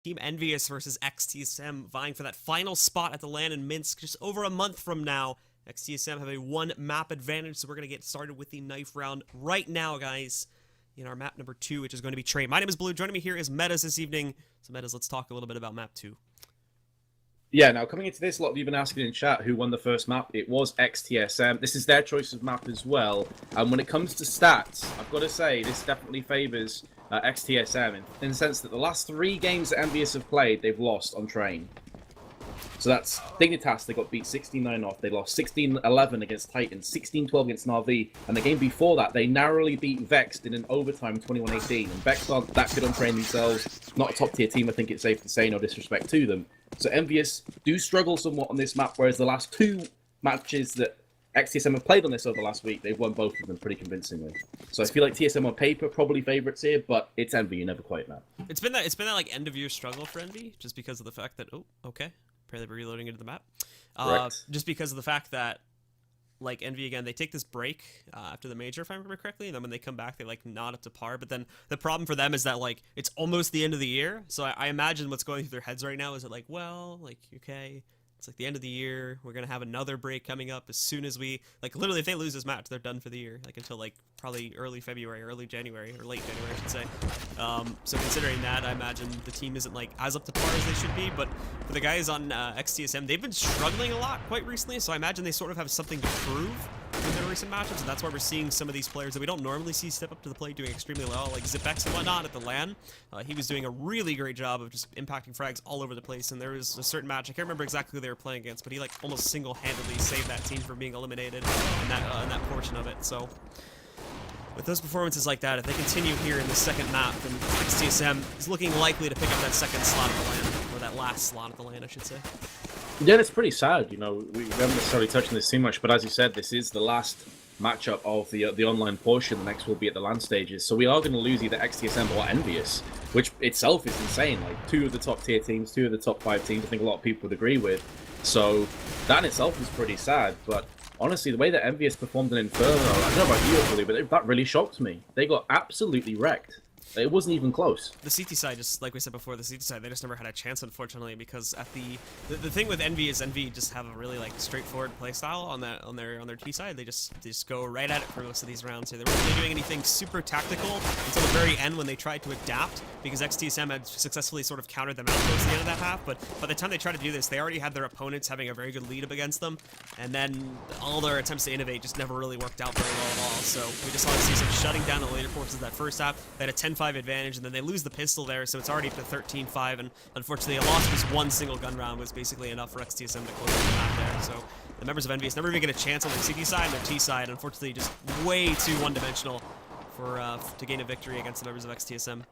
Team EnVyUs versus XTSM vying for that final spot at the LAN in Minsk just over a month from now. XTSM have a one map advantage, so we're going to get started with the knife round right now, guys, in our map number 2, which is going to be Train. My name is Blue. Joining me here is Metas this evening. So, Metas, let's talk a little bit about map 2. Yeah, now coming into this, a lot of you have been asking in chat who won the first map. It was XTSM. This is their choice of map as well. And when it comes to stats, I've got to say, this definitely favours XTSM in the sense that the last 3 games that EnVyUs have played, they've lost on Train. So that's Dignitas, they got beat 16-9 off. They lost 16-11 against Titan, 16-12 against Na'Vi. And the game before that, they narrowly beat Vexed in an overtime 21-18. And Vexed aren't that good on Train themselves. Not a top tier team, I think it's safe to say, no disrespect to them. So EnVyUs do struggle somewhat on this map, whereas the last 2 matches that XTSM have played on this over the last week, they've won both of them pretty convincingly. So I feel like TSM on paper probably favourites here, but it's Envy, you never quite know. It's been that like end of year struggle for Envy, just because of the fact that apparently we're reloading into the map. Just because of the fact that like Envy again, they take this break after the major, if I remember correctly, and then when they come back, they like not up to par. But then the problem for them is that like it's almost the end of the year, so I imagine what's going through their heads right now is that like, well, like okay, it's like the end of the year, we're gonna have another break coming up as soon as we like literally if they lose this match, they're done for the year, like until like probably early February, early January, or late January, I should say. So considering that, I imagine the team isn't like as up to par as they should be. But for the guys on XTSM, they've been struggling a lot quite recently, so I imagine they sort of have something to prove in their recent matchups, and that's why we're seeing some of these players that we don't normally see step up to the plate doing extremely well, like Zipex and whatnot at the LAN. He was doing a really great job of just impacting frags all over the place, and there was a certain match, I can't remember exactly who they were playing against, but he like almost single-handedly saved that team from being eliminated in that portion of it. So with those performances like that, if they continue here in the second map, then XTSM is looking likely to pick up that second slot at the LAN, or that last slot at the LAN, I should say. Yeah, it's pretty sad, you know, we haven't necessarily touched on this too much, but as you said, this is the last matchup of the online portion. The next will be at the LAN stages, so we are going to lose either XTSM or EnVyUs, which itself is insane. Like 2 of the top tier teams, 2 of the top 5 teams, I think a lot of people would agree with. So that in itself is pretty sad, but honestly, the way that EnVyUs performed in Inferno, I don't know about you, Billy, but that really shocked me. They got absolutely wrecked. It wasn't even close. The CT side, just like we said before, the CT side, they just never had a chance, unfortunately, because at the thing with Envy is Envy just have a really like straightforward playstyle on their T side. They just go right at it for most of these rounds. So they weren't really doing anything super tactical until the very end when they tried to adapt, because XTSM had successfully sort of countered them out towards the end of that half. But by the time they tried to do this, they already had their opponents having a very good lead up against them, and then all their attempts to innovate just never really worked out very well at all. So we just saw XTSM shutting down the later portions of that first half. They had a 10-5 advantage, and then they lose the pistol there, so it's already up to 13-5, and unfortunately a loss of just one single gun round was basically enough for XTSM to close the map there. So the members of EnVyUs never even get a chance on their CT side and their T side, unfortunately just way too one-dimensional to gain a victory against the members of XTSM.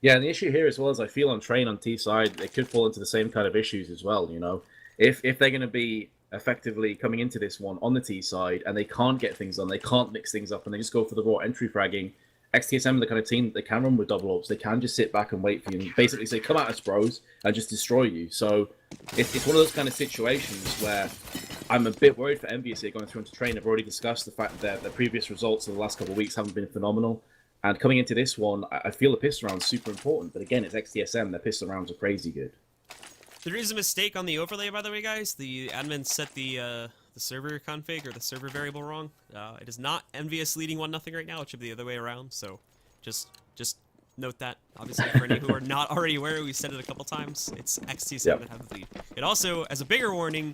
Yeah, and the issue here as well is I feel on Train on T side, they could fall into the same kind of issues as well, you know. If they're going to be effectively coming into this one on the T side and they can't get things done, they can't mix things up, and they just go for the raw entry fragging, XTSM are the kind of team that they can run with double ups. They can just sit back and wait for you and basically say, come at us, bros, and just destroy you. So it's one of those kind of situations where I'm a bit worried for EnVyUs here going through into Train. I've already discussed the fact that their previous results in the last couple of weeks haven't been phenomenal. And coming into this one, I feel the pistol round's super important. But again, it's XTSM. Their pistol rounds are crazy good. There is a mistake on the overlay, by the way, guys. The admin set the server config or the server variable wrong. It is not EnVyUs leading 1-0 right now. It should be the other way around. So just note that. Obviously, for any who are not already aware, we said it a couple times. It's XTSM that have the lead. It also, as a bigger warning,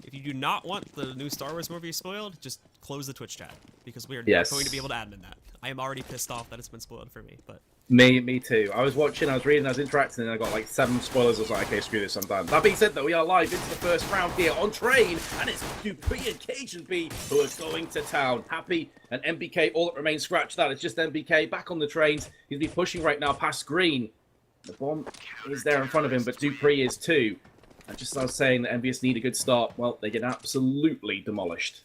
if you do not want the new Star Wars movie spoiled, just close the Twitch chat, because we are not going to be able to admin that. I am already pissed off that it's been spoiled for me, but... Me too. I was watching, I was reading, I was interacting, and I got like 7 spoilers. I was like, okay, screw this, I'm done. That being said, though, we are live into the first round here on Train, and it's Dupree and Cajun B who are going to town. Happy and MBK, all that remains, scratch that. It's just MBK back on the trains. He'll be pushing right now past Green. The bomb is there in front of him, but Dupree is too. And just as I was saying that EnVyUs need a good start, well, they get absolutely demolished.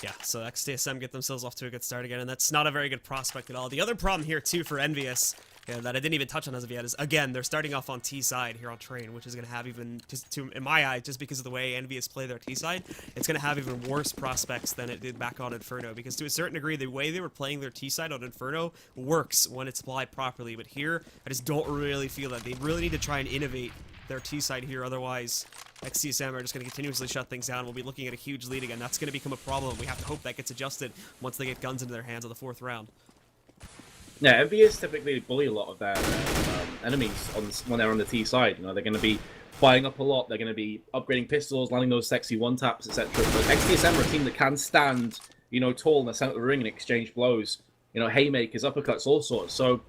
Yeah, so XTSM get themselves off to a good start again, and that's not a very good prospect at all. The other problem here, too, for EnVyUs Yeah, that I didn't even touch on as of yet is, again, they're starting off on T side here on train, which is going to have even, in my eye, just because of the way EnVyUs play their T side, it's going to have even worse prospects than it did back on Inferno, because to a certain degree, the way they were playing their T side on Inferno works when it's applied properly, but here, I just don't really feel that. They really need to try and innovate their T side here, otherwise XTSM are just going to continuously shut things down. We'll be looking at a huge lead again. That's going to become a problem. We have to hope that gets adjusted once they get guns into their hands on the 4th round. Yeah, EnVyUs typically bully a lot of their enemies when they're on the T side. You know, they're going to be buying up a lot. They're going to be upgrading pistols, landing those sexy one-taps, etc. But XTSM are a team that can stand, you know, tall in the center of the ring and exchange blows. You know, haymakers, uppercuts, all sorts. So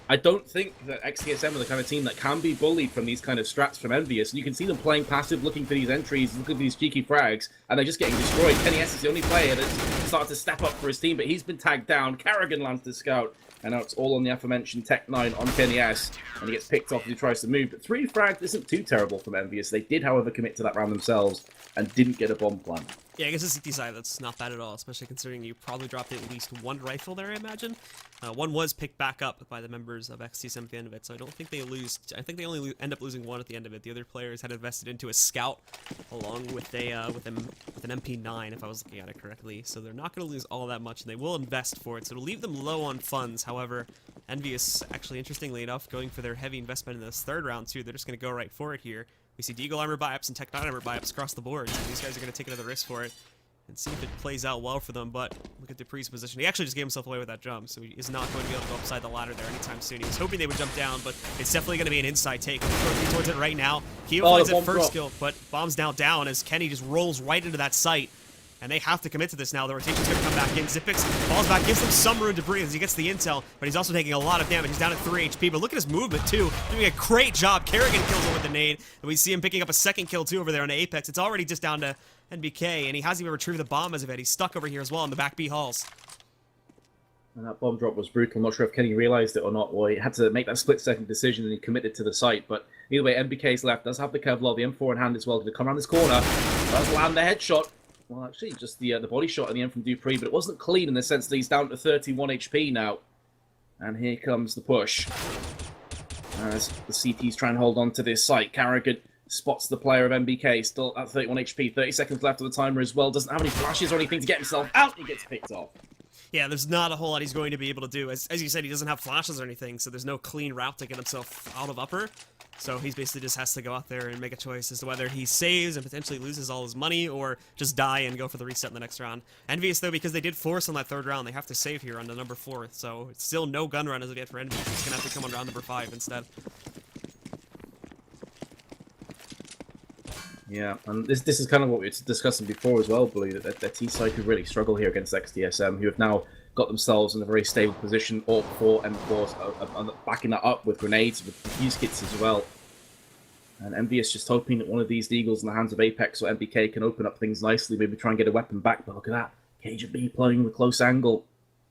I don't think that XTSM are the kind of team that can be bullied from these kind of strats from EnVyUs. And you can see them playing passive, looking for these entries, looking for these cheeky frags, and they're just getting destroyed. Kenny S is the only player that's started to step up for his team, but he's been tagged down. Carrigan lands the scout. And now it's all on the aforementioned Tech 9 on Kenny S. And he gets picked off as he tries to move. But 3 frags isn't too terrible from EnVyUs. They did, however, commit to that round themselves and didn't get a bomb plant. Yeah, I guess the CT side, that's not bad at all, especially considering you probably dropped at least 1 rifle there, I imagine. One was picked back up by the members of XTSM at the end of it, so I don't think they lose. I think they only end up losing 1 at the end of it. The other players had invested into a scout along with with an MP9, if I was looking at it correctly. So they're not going to lose all that much, and they will invest for it. So it'll leave them low on funds. However, EnVyUs, actually, interestingly enough, going for their heavy investment in this 3rd round too. They're just going to go right for it here. We see Deagle armor buy-ups and Tech 9 armor buy-ups across the board. So these guys are going to take another risk for it and see if it plays out well for them. But look at Dupree's position. He actually just gave himself away with that jump, so he is not going to be able to go upside the ladder there anytime soon. He was hoping they would jump down, but it's definitely going to be an inside take. Throw towards it right now. Keo finds it first kill, but bomb's now down as Kenny just rolls right into that site. And they have to commit to this now. The rotation's going to come back in. Xyp9x falls back, gives them some room to breathe as he gets the intel, but he's also taking a lot of damage. He's down at 3 HP, but look at his movement, too. Doing a great job. Kerrigan kills him with the nade, and we see him picking up a 2nd kill, too, over there on Apex. It's already just down to NBK, and he hasn't even retrieved the bomb as of yet. He's stuck over here as well in the back B halls. And that bomb drop was brutal. I'm not sure if Kenny realized it or not, or he had to make that split-second decision and he committed to the site. But either way, NBK's left, does have the Kevlar, the M4 in hand as well. Going to come around this corner, does land the headshot. Well, actually, just the body shot at the end from Dupree, but it wasn't clean in the sense that he's down to 31 HP now. And here comes the push. As the CT's trying to hold on to this site, Carrigan spots the player of MBK, still at 31 HP, 30 seconds left of the timer as well. Doesn't have any flashes or anything to get himself out. He gets picked off. Yeah, there's not a whole lot he's going to be able to do. As you said, he doesn't have flashes or anything, so there's no clean route to get himself out of upper. So he basically just has to go out there and make a choice as to whether he saves and potentially loses all his money or just die and go for the reset in the next round. EnVyUs, though, because they did force on that 3rd round, they have to save here on the number 4. So it's still no gun run as of yet for EnVyUs. He's going to have to come on round number 5 instead. Yeah, and this is kind of what we were discussing before as well, Blue, that their T-side could really struggle here against XTSM, who have now got themselves in a very stable position, AWP 4, M4, backing that up with grenades, with fuse kits as well. And EnVyUs just hoping that one of these Deagles in the hands of Apex or MBK can open up things nicely, maybe try and get a weapon back, but look at that. KGB playing with close angle.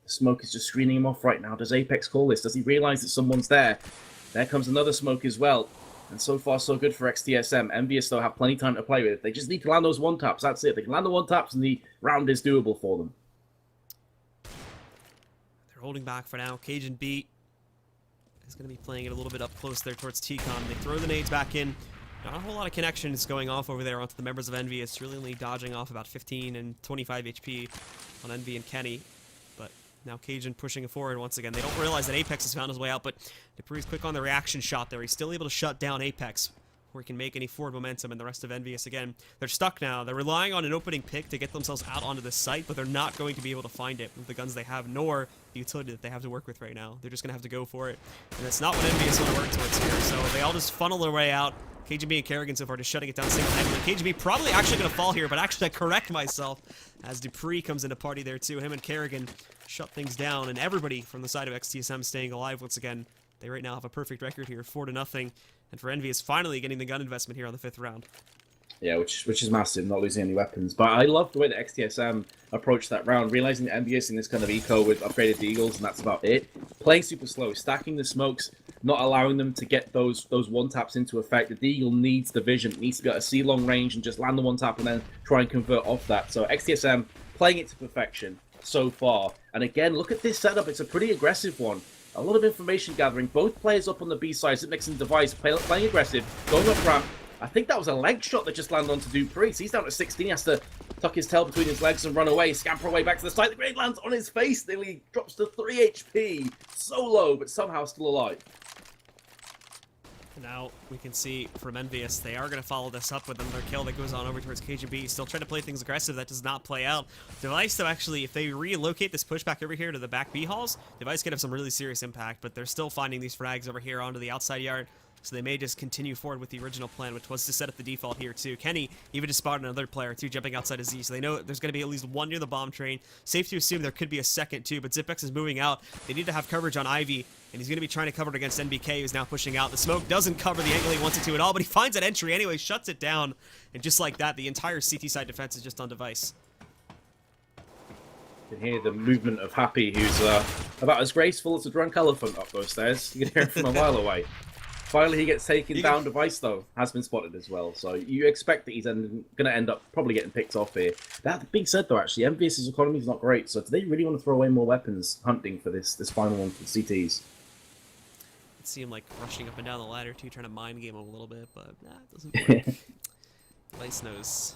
The smoke is just screening him off right now. Does Apex call this? Does he realize that someone's there? There comes another smoke as well. And so far, so good for XTSM. EnVyUs, though, have plenty of time to play with. They just need to land those one-taps. That's it. They can land the one-taps, and the round is doable for them. They're holding back for now. Cajun Beat is going to be playing it a little bit up close there towards T-Con. They throw the nades back in. Not a whole lot of connections going off over there onto the members of EnVyUs. Really only dodging off about 15 and 25 HP on Envy and Kenny. But now Cajun pushing it forward once again. They don't realize that Apex has found his way out, but Dupree's quick on the reaction shot there. He's still able to shut down Apex before he can make any forward momentum, and the rest of EnVyUs, again, they're stuck now. They're relying on an opening pick to get themselves out onto this site, but they're not going to be able to find it with the guns they have, nor the utility that they have to work with right now. They're just going to have to go for it, and that's not what EnVyUs want to work towards here, so they all just funnel their way out. KGB and Kerrigan so far just shutting it down single-handedly. KGB probably actually going to fall here, but actually I correct myself as Dupree comes into party there too. Him and Kerrigan shut things down, and everybody from the side of XTSM staying alive once again. They right now have a perfect record here, 4-0, and for EnVyUs finally getting the gun investment here on the 5th round. Yeah, which is massive, not losing any weapons. But I love the way that XTSM approached that round, realizing that EnVyUs in this kind of eco with upgraded Deagles, and that's about it. Playing super slow, stacking the smokes, not allowing them to get those one-taps into effect. The Deagle needs the vision, it needs to be able to see long range and just land the one-tap and then try and convert off that. So XTSM playing it to perfection so far. And again, look at this setup, it's a pretty aggressive one. A lot of information gathering. Both players up on the B side, Zipnex and Device, playing aggressive, going up ramp. I think that was a leg shot that just landed onto Dupree. So he's down to 16. He has to tuck his tail between his legs and run away, scamper away back to the side. The grenade lands on his face. Nearly drops to 3 HP. So low, but somehow still alive. Now we can see from EnVyUs, they are going to follow this up with another kill that goes on over towards KGB. Still trying to play things aggressive. That does not play out. Device, though, actually, if they relocate this pushback over here to the back B halls, Device could have some really serious impact, but they're still finding these frags over here onto the outside yard. So they may just continue forward with the original plan, which was to set up the default here, too. Kenny even just spotted another player, too, jumping outside of Z. So they know there's going to be at least one near the bomb train. Safe to assume there could be a second, too. But Zipex is moving out. They need to have coverage on Ivy, and he's going to be trying to cover it against NBK, who's now pushing out. The smoke doesn't cover the angle he wants it to at all, but he finds that entry anyway, shuts it down. And just like that, the entire CT side defense is just on Device. You can hear the movement of Happy, who's about as graceful as a drunk elephant up those stairs. You can hear it from a mile away. Finally, he gets taken down. Device, though, has been spotted as well. So you expect that he's going to end up probably getting picked off here. That being said, though, actually, EnVyUs' economy is not great. So do they really want to throw away more weapons hunting for this final one for the CTs? See him, like, rushing up and down the ladder, too, trying to mind game him a little bit, but nah, it doesn't work. Device knows.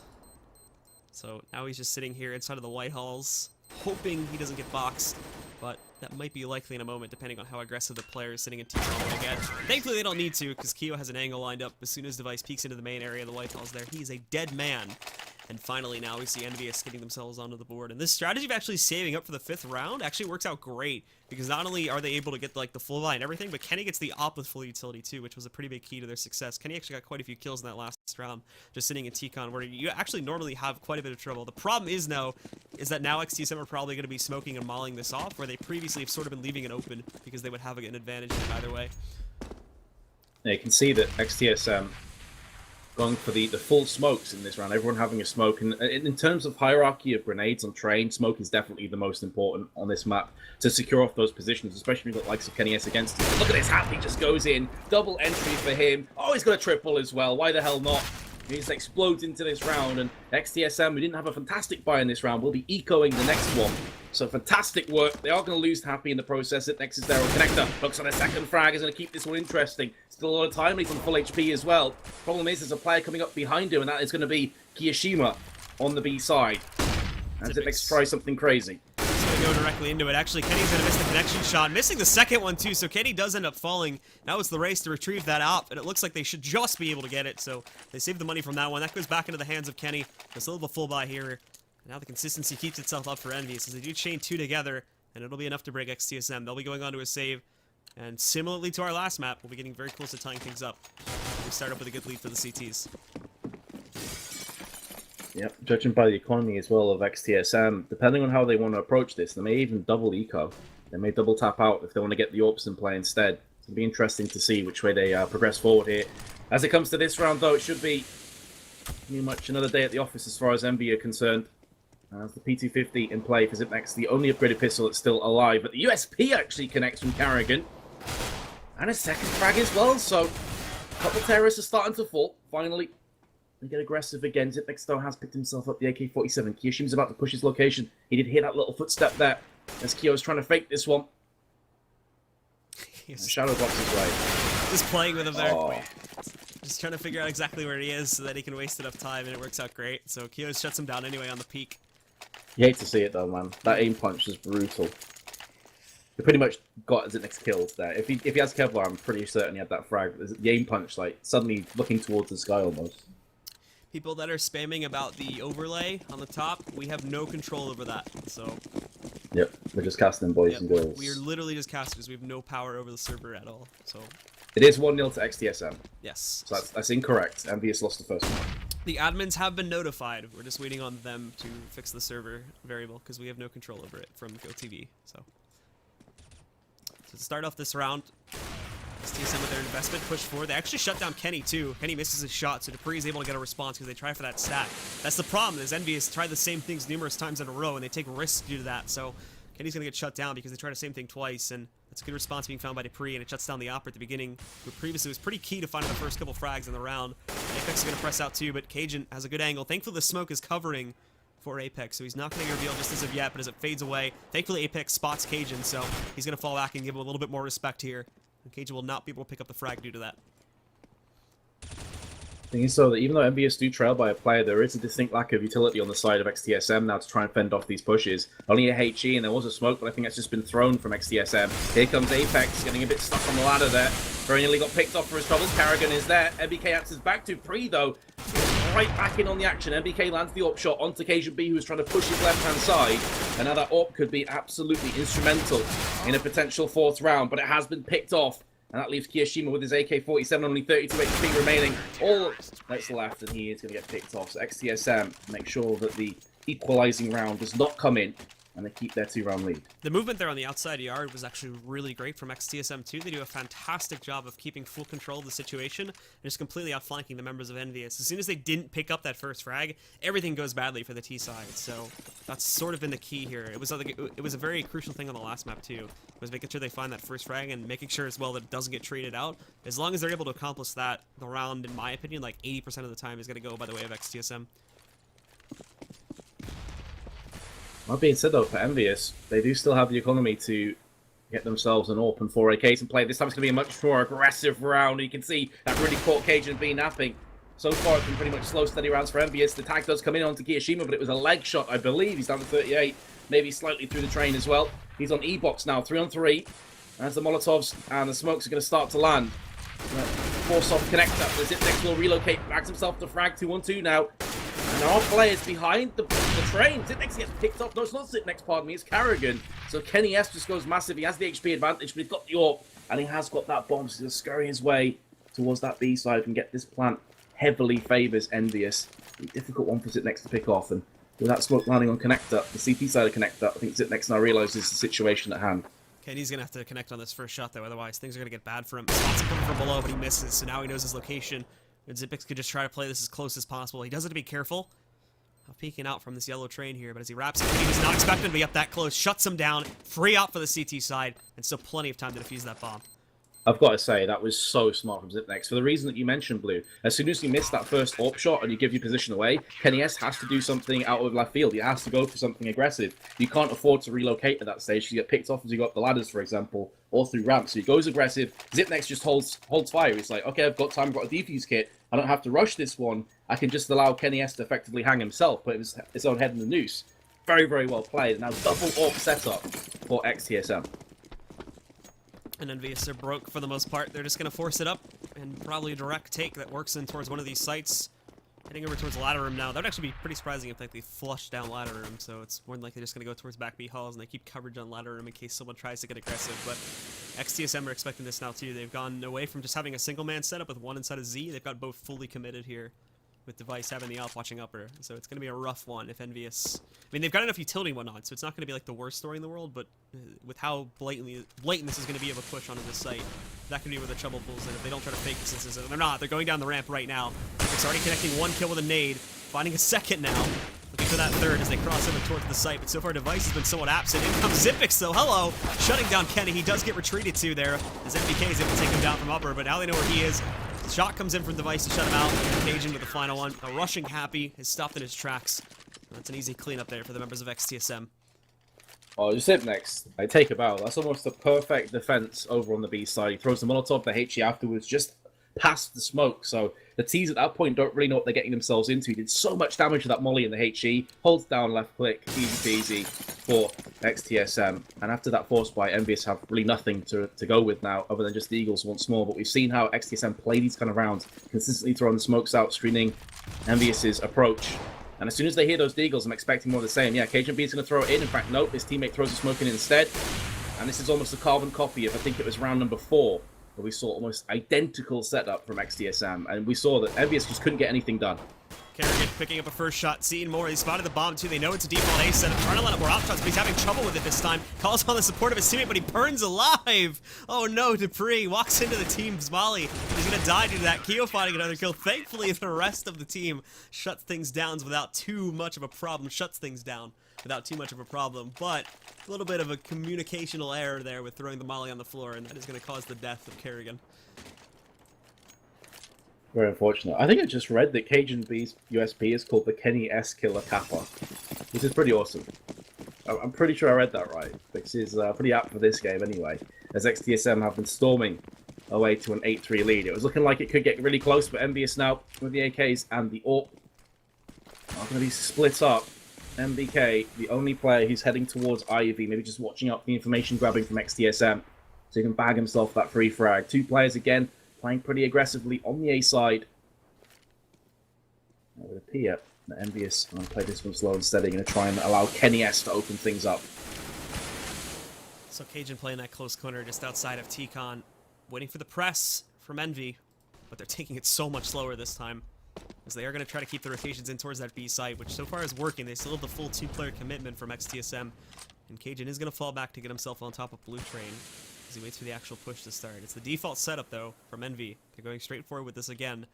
So now he's just sitting here inside of the White Halls, hoping he doesn't get boxed. But that might be likely in a moment, depending on how aggressive the player is sitting in T-Zone will get. Thankfully, they don't need to, because Keo has an angle lined up. As soon as Device peeks into the main area of the White Halls there, he's a dead man. And finally, now we see EnVyUs getting themselves onto the board. And this strategy of actually saving up for the 5th round actually works out great, because not only are they able to get like the full buy and everything, but Kenny gets the op with full utility too, which was a pretty big key to their success. Kenny actually got quite a few kills in that last round, just sitting in T-Con, where you actually normally have quite a bit of trouble. The problem is now, that now XTSM are probably going to be smoking and mauling this off, where they previously have sort of been leaving it open, because they would have an advantage in it either way. Yeah, you can see that XTSM going for the full smokes in this round, everyone having a smoke. And in terms of hierarchy of grenades on train, smoke is definitely the most important on this map to secure off those positions, especially with the likes of Kenny S against him. Look at this, Happy just goes in, double entry for him. Oh, he's got a triple as well, why the hell not? He just explodes into this round, and XTSM, who didn't have a fantastic buy in this round, will be ecoing the next one. So fantastic work. They are going to lose Happy in the process. Next is there on Connector. Looks on a second frag. Is going to keep this one interesting. Still a lot of time. He's on full HP as well. Problem is, there's a player coming up behind him, and that is going to be Kiyashima on the B side. And Zipnex try something crazy. He's going to go directly into it. Actually, Kenny's going to miss the connection shot. Missing the second one, too, so Kenny does end up falling. Now it's the race to retrieve that op, and it looks like they should just be able to get it, so they save the money from that one. That goes back into the hands of Kenny. There's a little bit of full buy here. Now the consistency keeps itself up for EnVyUs, as they do chain 2 together, and it'll be enough to break XTSM. They'll be going on to a save, and similarly to our last map, we'll be getting very close to tying things up. We start up with a good lead for the CTs. Yep, judging by the economy as well of XTSM, depending on how they want to approach this, they may even double eco. They may double tap out if they want to get the AWPs in play instead. It'll be interesting to see which way they progress forward here. As it comes to this round, though, it should be pretty much another day at the office as far as EnVy are concerned. As the P250 in play for Zipnex, the only upgraded pistol that's still alive. But the USP actually connects from Carrigan. And a second frag as well, so a couple terrorists are starting to fall. Finally, they get aggressive again. Zipnex, though, has picked himself up the AK-47. Kiyoshima's about to push his location. He did hear that little footstep there, as Kyo's trying to fake this one. Shadow box his way. Just playing with him there. Oh. Just trying to figure out exactly where he is so that he can waste enough time, and it works out great. So Kyo shuts him down anyway on the peak. You hate to see it, though, man. That aim punch is brutal. He pretty much got Zipnex killed there. If he has Kevlar, I'm pretty certain he had that frag. The aim punch, like, suddenly looking towards the sky almost. People that are spamming about the overlay on the top, we have no control over that, so... Yep, we're just casting boys and girls. We are literally just casters. We have no power over the server at all, so... It is 1-0 to XTSM. Yes. So that's incorrect. EnVyUs lost the first one. The admins have been notified. We're just waiting on them to fix the server variable, because we have no control over it from GoTV, so... So to start off this round, XTSM with their investment push forward. They actually shut down Kenny too. Kenny misses his shot, so Dupree is able to get a response because they try for that stat. That's the problem, is EnVyUs tried the same things numerous times in a row, and they take risks due to that. So Kenny's going to get shut down because they tried the same thing twice, and that's a good response being found by Dupree, and it shuts down the op at the beginning, who previously was pretty key to finding the first couple frags in the round. Apex is going to press out too, but Cajun has a good angle. Thankfully, the smoke is covering for Apex, so he's not getting revealed just as of yet, but as it fades away, thankfully Apex spots Cajun, so he's going to fall back and give him a little bit more respect here. And Cajun will not be able to pick up the frag due to that. Thing is, so that even though EnVyUs do trail by a player, there is a distinct lack of utility on the side of XTSM now to try and fend off these pushes. Only a HE, and there was a smoke, but I think that's just been thrown from XTSM. Here comes Apex, getting a bit stuck on the ladder there. Very nearly got picked off for his troubles. Karrigan is there. MBK answers back to Pre, though. Right back in on the action. MBK lands the AWP shot onto Cajun B, who's trying to push his left-hand side. And now that AWP could be absolutely instrumental in a potential 4th round, but it has been picked off. And that leaves Kiyoshima with his AK-47, only 32 HP remaining. All that's left, and he is going to get picked off. So XTSM make sure that the equalizing round does not come in, and they keep their 2-round lead. The movement there on the outside yard was actually really great from XTSM too. They do a fantastic job of keeping full control of the situation and just completely outflanking the members of EnVyUs. As soon as they didn't pick up that first frag, everything goes badly for the T side. So that's sort of been the key here. It was a very crucial thing on the last map too, was making sure they find that first frag and making sure as well that it doesn't get traded out. As long as they're able to accomplish that, the round, in my opinion, like 80% of the time is going to go by the way of XTSM. That being said, though, for EnVyUs, they do still have the economy to get themselves an AWP and 4 AKs and play. This time it's going to be a much more aggressive round. You can see that really caught Cajun B napping. So far, it's been pretty much slow, steady rounds for EnVyUs. The tag does come in onto Kiyoshima, but it was a leg shot, I believe. He's down to 38, maybe slightly through the train as well. He's on E-box now, 3-on-3. As the Molotovs and the smokes are going to start to land. Force off connector. The Zipnex will relocate, bags himself to frag 2-on-2 now. And our players behind the train. Zipnex gets picked up. No, it's not Zipnex, pardon me. It's Karrigan. So Kenny S just goes massive. He has the HP advantage, but he's got the AWP. And he has got that bomb. So he'll scurry his way towards that B side and get this plant. Heavily favours EnVyUs. A difficult one for Zipnex to pick off. And with that smoke landing on connector, the CT side of connector, I think Zipnex now realises the situation at hand. Kenny's going to have to connect on this first shot, though. Otherwise, things are going to get bad for him. Spots him coming from below, but he misses. So now he knows his location. And Zipnex could just try to play this as close as possible. He does have to be careful of peeking out from this yellow train here, but as he wraps it, he was not expecting to be up that close. Shuts him down, free out for the CT side, and still plenty of time to defuse that bomb. I've got to say, that was so smart from Zipnex. For the reason that you mentioned, Blue, as soon as you miss that first AWP shot and you give your position away, Kenny S has to do something out of left field. He has to go for something aggressive. You can't afford to relocate at that stage. You get picked off as you go up the ladders, for example, or through ramps. So he goes aggressive. Zipnex just holds fire. He's like, okay, I've got time, I've got a defuse kit. I don't have to rush this one. I can just allow Kenny S to effectively hang himself, put his own head in the noose. Very, very well played. Now double AWP setup for XTSM. And EnVyUs are broke for the most part. They're just going to force it up and probably a direct take that works in towards one of these sites. Heading over towards the ladder room now. That would actually be pretty surprising if like, they flush down ladder room, so it's more than likely just going to go towards back B halls and they keep coverage on ladder room in case someone tries to get aggressive. But XTSM are expecting this now too. They've gone away from just having a single man setup with one inside of Z. They've got both fully committed here, with Device having the AWP watching upper. So it's going to be a rough one if EnVyUs... I mean, they've got enough utility and whatnot, so it's not going to be like the worst story in the world, but with how blatant this is going to be of a push onto this site, that could be where the trouble pulls in if they don't try to fake this. They're not. They're going down the ramp right now. It's already connecting one kill with a nade, finding a second now. Looking for that third as they cross over towards the site, but so far Device has been somewhat absent. In comes Zipnex, though. Hello! Shutting down Kenny. He does get retreated to there as MBK is able to take him down from upper, but now they know where he is. The shot comes in from Device to shut him out. Cajun with the final one. A rushing Happy is stopped in his tracks. That's an easy cleanup there for the members of XTSM. Oh, just Zipnex. I take a bow. That's almost a perfect defense over on the B side. He throws the Molotov, the HE afterwards, just past the smoke. So the T's at that point don't really know what they're getting themselves into. He did so much damage to that Molly in the HE. Holds down left click, easy peasy for XTSM. And after that force buy, EnVyUs have really nothing to go with now, other than just the Eagles once more. But we've seen how XTSM play these kind of rounds, consistently throwing the smokes out, screening EnVyUs' approach. And as soon as they hear those Deagles, I'm expecting more of the same. Yeah, Cajun B is going to throw it in. In fact, nope, his teammate throws the smoke in instead. And this is almost a carbon copy of, I think it was round number 4, where we saw almost identical setup from XTSM. And we saw that EnVyUs just couldn't get anything done. Karrigan picking up a first shot, seeing more. He spotted the bomb too. They know it's a default A setup. Trying to let up more op shots, but he's having trouble with it this time. Calls on the support of his teammate, but he burns alive. Oh no, Dupree walks into the team's volley. He's gonna die due to that. Keo finding another kill. Thankfully, the rest of the team shuts things down without too much of a problem. But a little bit of a communicational error there with throwing the molly on the floor, and that is gonna cause the death of Karrigan. Very unfortunate. I think I just read that Cajun B's USP is called the Kenny S Killer Kappa. which is pretty awesome. I'm pretty sure I read that right, which is pretty apt for this game anyway, as XTSM have been storming away to an 8-3 lead. It was looking like it could get really close, but EnVyUs now, with the AKs and the AWP, are going to be split up. MBK, the only player who's heading towards Ivy, maybe just watching up the information grabbing from XTSM, so he can bag himself that free frag. 2 players again, playing pretty aggressively on the A side. It would appear that EnVyUs going to play this one slow and steady, going to try and allow Kenny S to open things up. So Cajun playing that close corner just outside of T-Con, waiting for the press from Envy, but they're taking it so much slower this time, as they are going to try to keep the rotations in towards that B site, which so far is working. They still have the full 2-player commitment from XTSM, and Cajun is going to fall back to get himself on top of Blue Train as he waits for the actual push to start. It's the default setup, though, from Envy. They're going straight forward with this again,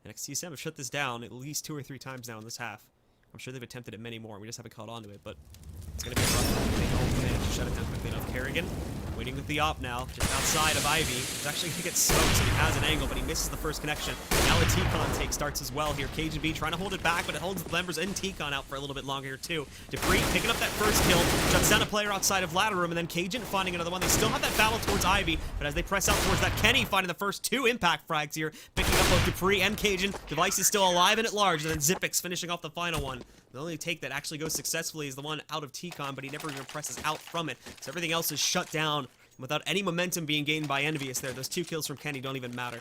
and XTSM have shut this down at least 2 or 3 times now in this half. I'm sure they've attempted it many more, we just haven't caught on to it, but it's going to be a rough one. They don't manage to shut it down quickly enough. Kerrigan waiting with the op now, just outside of Ivy. He's actually going to get smoked, so he has an angle, but he misses the first connection. Now the T-Con take starts as well here. Cajun B trying to hold it back, but it holds the members in T-Con out for a little bit longer here too. Dupree picking up that first kill, shuts down a player outside of ladder room, and then Cajun finding another one. They still have that battle towards Ivy, but as they press out towards that, Kenny finding the first 2 impact frags here, picking up both Dupree and Cajun. Device is still alive and at large, and then Zipix finishing off the final one. The only take that actually goes successfully is the one out of T-Con, but he never even presses out from it. So everything else is shut down without any momentum being gained by EnVyUs there. Those 2 kills from Kenny don't even matter.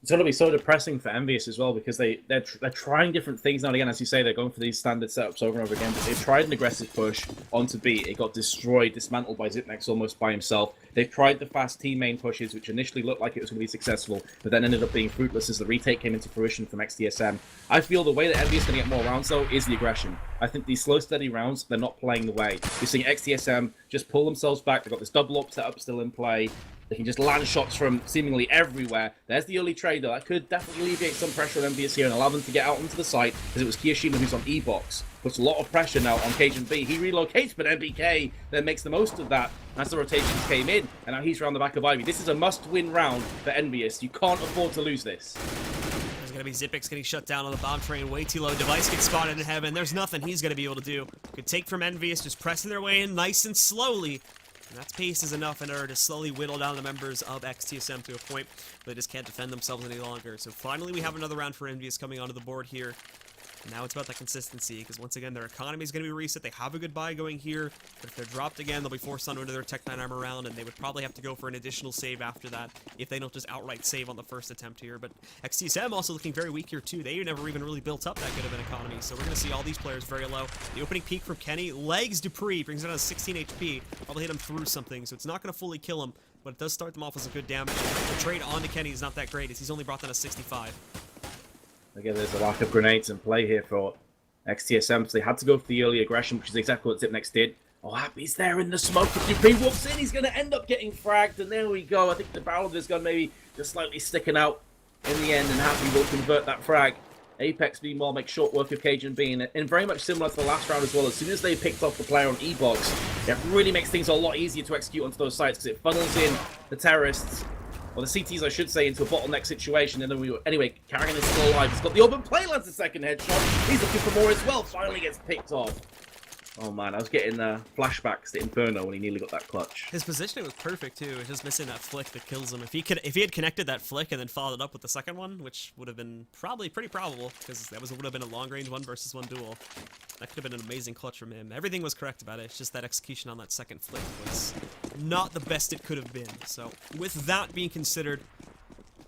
It's going to be so depressing for EnVyUs as well, because they're trying different things now and again. As you say, they're going for these standard setups over and over again. But they've tried an aggressive push onto B. It got destroyed, dismantled by Zipnex almost by himself. They've tried the fast T main pushes, which initially looked like it was going to be successful, but then ended up being fruitless as the retake came into fruition from XTSM. I feel the way that EnVyUs is going to get more rounds, though, is the aggression. I think these slow, steady rounds, they're not playing the way. You're seeing XTSM just pull themselves back. They've got this double up setup still in play. They can just land shots from seemingly everywhere. There's the early trade, though. That could definitely alleviate some pressure on EnVyUs here and allow them to get out onto the site, because it was Kiyoshima who's on E-Box. Puts a lot of pressure now on Cajun B. He relocates, but MBK then makes the most of that as the rotations came in, and now he's around the back of Ivy. This is a must-win round for EnVyUs. You can't afford to lose this. There's going to be Zipix getting shut down on the bomb train way too low. Device gets spotted in heaven. There's nothing he's going to be able to do. Good take from EnVyUs, just pressing their way in nice and slowly. And that pace is enough in order to slowly whittle down the members of XTSM to a point where they just can't defend themselves any longer. So finally we have another round for EnVyUs coming onto the board here. And now it's about that consistency, because once again, their economy is going to be reset. They have a good buy going here, but if they're dropped again, they'll be forced onto their Tech 9 armor round, and they would probably have to go for an additional save after that if they don't just outright save on the first attempt here. But XTSM also looking very weak here too. They never even really built up that good of an economy, so we're going to see all these players very low. The opening peek from Kenny legs Dupree, brings it down to 16 HP. Probably hit him through something, so it's not going to fully kill him, but it does start them off as a good damage. The trade onto Kenny is not that great, as he's only brought down to 65. Again, there's a lack of grenades in play here for XTSM, so they had to go for the early aggression, which is exactly what Zipnex did. Oh, Happy's there in the smoke. If Dupree walks in, he's going to end up getting fragged, and there we go. I think the barrel of his gun maybe just slightly sticking out in the end, and Happy will convert that frag. Apex, meanwhile, makes short work of Cajun B, and very much similar to the last round as well. As soon as they picked off the player on E-Box, it really makes things a lot easier to execute onto those sites, because it funnels in the terrorists, or the CTs, I should say, into a bottleneck situation. And then anyway, Kerrigan is still alive. He's got the open play, lands a second headshot. He's looking for more as well. Finally gets picked off. Oh man, I was getting flashbacks to Inferno when he nearly got that clutch. His positioning was perfect too. It's just missing that flick that kills him. If he had connected that flick and then followed it up with the second one, which would have been probably pretty probable, because that would have been a long range 1-versus-1 duel. That could have been an amazing clutch from him. Everything was correct about it. It's just that execution on that second flick was not the best it could have been. So with that being considered,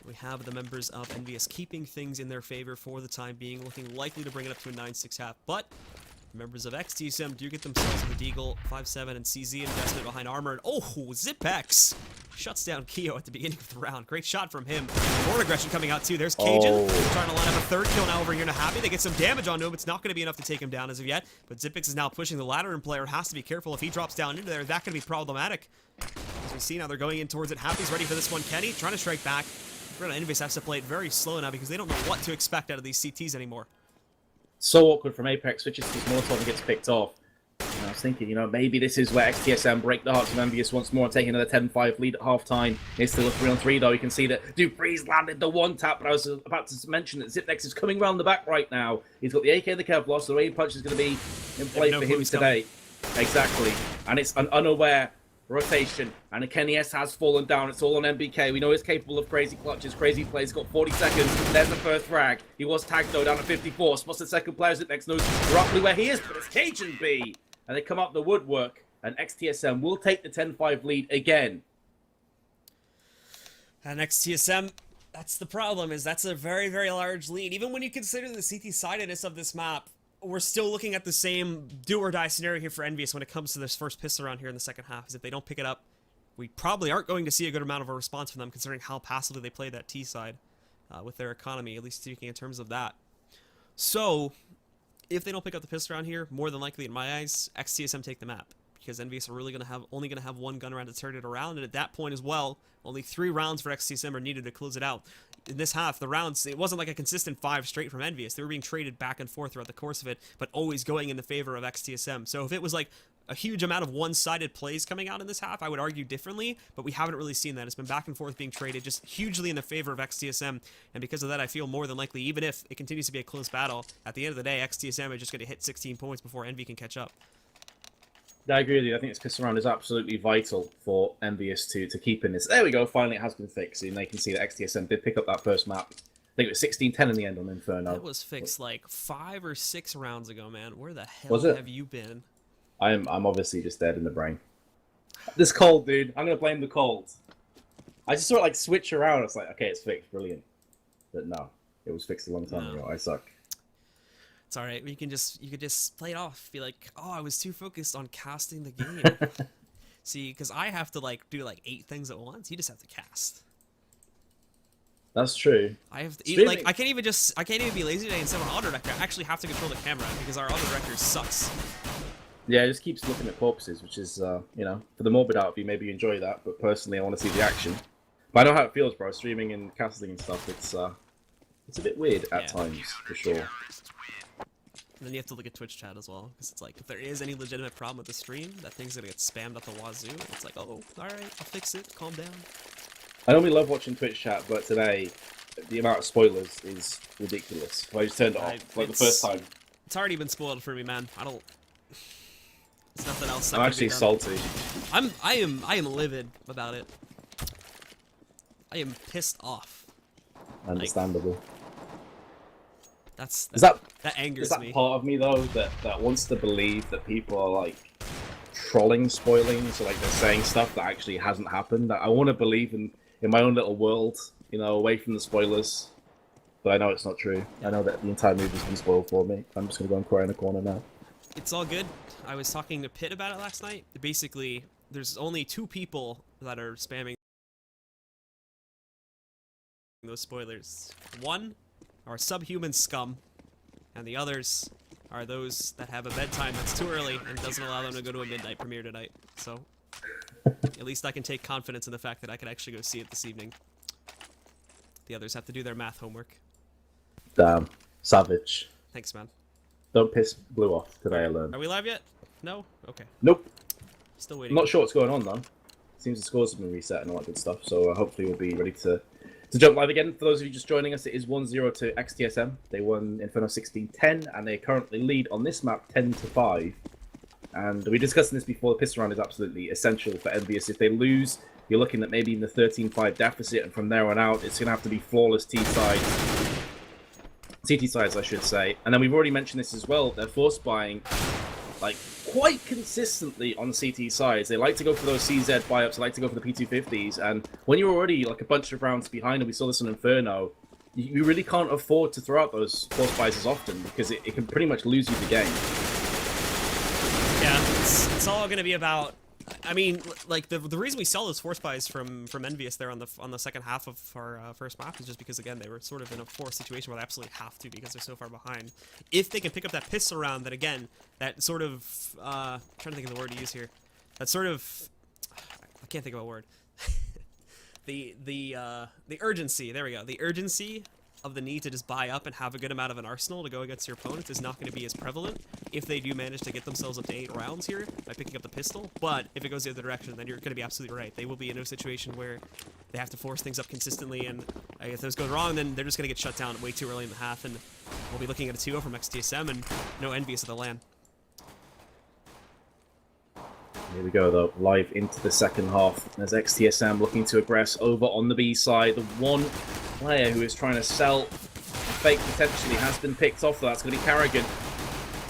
we have the members of EnVyUs keeping things in their favor for the time being, looking likely to bring it up to a 9-6 half. But members of XTSM do get themselves the Deagle 5-7 and CZ investment behind armor. And oh, Zipex shuts down Keo at the beginning of the round. Great shot from him. More aggression coming out too. There's Cajun trying to line up a third kill now over here to Happy. They get some damage onto him. It's not going to be enough to take him down as of yet. But Zipex is now pushing the ladder, and player has to be careful. If he drops down into there, that could be problematic. As we see now, they're going in towards it. Happy's ready for this one. Kenny trying to strike back. EnVyUs has to play it very slow now, because they don't know what to expect out of these CTs anymore. So awkward from Apex, switches to his Molotov and gets picked off. I was thinking, maybe this is where XTSM break the hearts of EnVyUs once more and take another 10-5 lead at halftime. It's still a 3-on-3 though. You can see that Dupree's landed the one tap, but I was about to mention that Zipnex is coming around the back right now. He's got the AK and the Kevlar, so the range punch is going to be in play for him today. Exactly. And it's an unaware rotation, and Kenny S has fallen down. It's all on MBK. We know he's capable of crazy clutches, crazy plays. Got 40 seconds. There's the first frag. He was tagged though down to 54. Spots the second player. Zipnex knows roughly where he is, but it's Cajun B. And they come up the woodwork, and XTSM will take the 10-5 lead again. And XTSM, that's the problem, is that's a very, very large lead. Even when you consider the CT-sidedness of this map, we're still looking at the same do-or-die scenario here for EnVyUs when it comes to this first pistol round here in the second half. Is if they don't pick it up, we probably aren't going to see a good amount of a response from them, considering how passively they play that T side with their economy, at least speaking in terms of that. So, if they don't pick up the pistol round here, more than likely, in my eyes, XTSM take the map, because EnVyUs are really only going to have one gun round to turn it around, and at that point as well, only 3 rounds for XTSM are needed to close it out. In this half, the rounds, it wasn't like a consistent 5 straight from EnVyUs. They were being traded back and forth throughout the course of it, but always going in the favor of XTSM. So if it was like a huge amount of one-sided plays coming out in this half, I would argue differently, but we haven't really seen that. It's been back and forth being traded just hugely in the favor of XTSM, and because of that, I feel more than likely, even if it continues to be a close battle, at the end of the day, XTSM is just going to hit 16 points before Envy can catch up. I agree with you. I think this pistol round is absolutely vital for EnVyUs to keep in this. There we go. Finally, it has been fixed, and they can see that XTSM did pick up that first map. I think it was 16-10 in the end on Inferno. That was fixed like 5 or 6 rounds ago, man. Where the hell have you been? I'm obviously just dead in the brain. This cold, dude. I'm gonna blame the cold. I just sort of like switch around. It's like, okay, it's fixed, brilliant. But no, it was fixed a long time ago. I suck. It's all right. You could just play it off. Be like, oh, I was too focused on casting the game. See, because I have to like do like 8 things at once. You just have to cast. That's true. I have to, like I can't even be lazy today and set on auto director. I actually have to control the camera because our auto director sucks. Yeah, it just keeps looking at corpses, which is for the morbid out of you, maybe you enjoy that. But personally, I want to see the action. But I know how it feels, bro. Streaming and casting and stuff. It's a bit weird at times, for sure. And then you have to look at Twitch chat as well, because it's like, if there is any legitimate problem with the stream, that thing's gonna get spammed up the wazoo, and it's like, oh, alright, I'll fix it, calm down. I normally love watching Twitch chat, but today, the amount of spoilers is ridiculous. I just turned it off, like the first time. It's already been spoiled for me, man. There's nothing else. I'm actually salty. I am livid about it. I am pissed off. Understandable. Like, that angers me. Is that part of me though that wants to believe that people are like trolling, spoiling, so like they're saying stuff that actually hasn't happened? I want to believe in my own little world, away from the spoilers. But I know it's not true. I know that the entire movie's been spoiled for me. I'm just gonna go and cry in a corner now. It's all good. I was talking to Pitt about it last night. Basically, there's only 2 people that are spamming those spoilers. One are subhuman scum, and the others are those that have a bedtime that's too early and doesn't allow them to go to a midnight premiere tonight. So, at least I can take confidence in the fact that I could actually go see it this evening. The others have to do their math homework. Damn. Savage. Thanks, man. Don't piss Blue off today, I learned. Are we live yet? No? Okay. Nope. Still waiting. I'm not sure what's going on, though. Seems the scores have been reset and all that good stuff, so hopefully we'll be ready to jump live again. For those of you just joining us, it is 1-0 to XTSM. They won Inferno 16-10, and they currently lead on this map 10-5. And we discussed this before, the pistol round is absolutely essential for EnVyUs. If they lose, you're looking at maybe in the 13-5 deficit, and from there on out, it's going to have to be flawless T-sides. CT sides, I should say. And then we've already mentioned this as well, they're force buying like quite consistently on CT sides. They like to go for those CZ buy-ups, they like to go for the P250s, and when you're already like a bunch of rounds behind, and we saw this on Inferno, you really can't afford to throw out those force buys as often, because it can pretty much lose you the game. Yeah, it's all going to be about, I mean, like the reason we sell those force buys from EnVyUs there on the second half of our first map is just because, again, they were sort of in a forced situation where they absolutely have to because they're so far behind. If they can pick up that pistol round, that again, that sort of I'm trying to think of the word to use here, that sort of, I can't think of a word. the urgency, there we go, the urgency of the need to just buy up and have a good amount of an arsenal to go against your opponents is not going to be as prevalent if they do manage to get themselves up to 8 rounds here by picking up the pistol. But if it goes the other direction, then you're going to be absolutely right. They will be in a situation where they have to force things up consistently, and if those go wrong, then they're just going to get shut down way too early in the half, and we'll be looking at a 2-0 from XTSM, and no EnVyUs at the LAN. Here we go, though, live into the second half. There's XTSM looking to aggress over on the B side. The one player who is trying to sell fake potentially has been picked off, though. That's going to be Carrigan.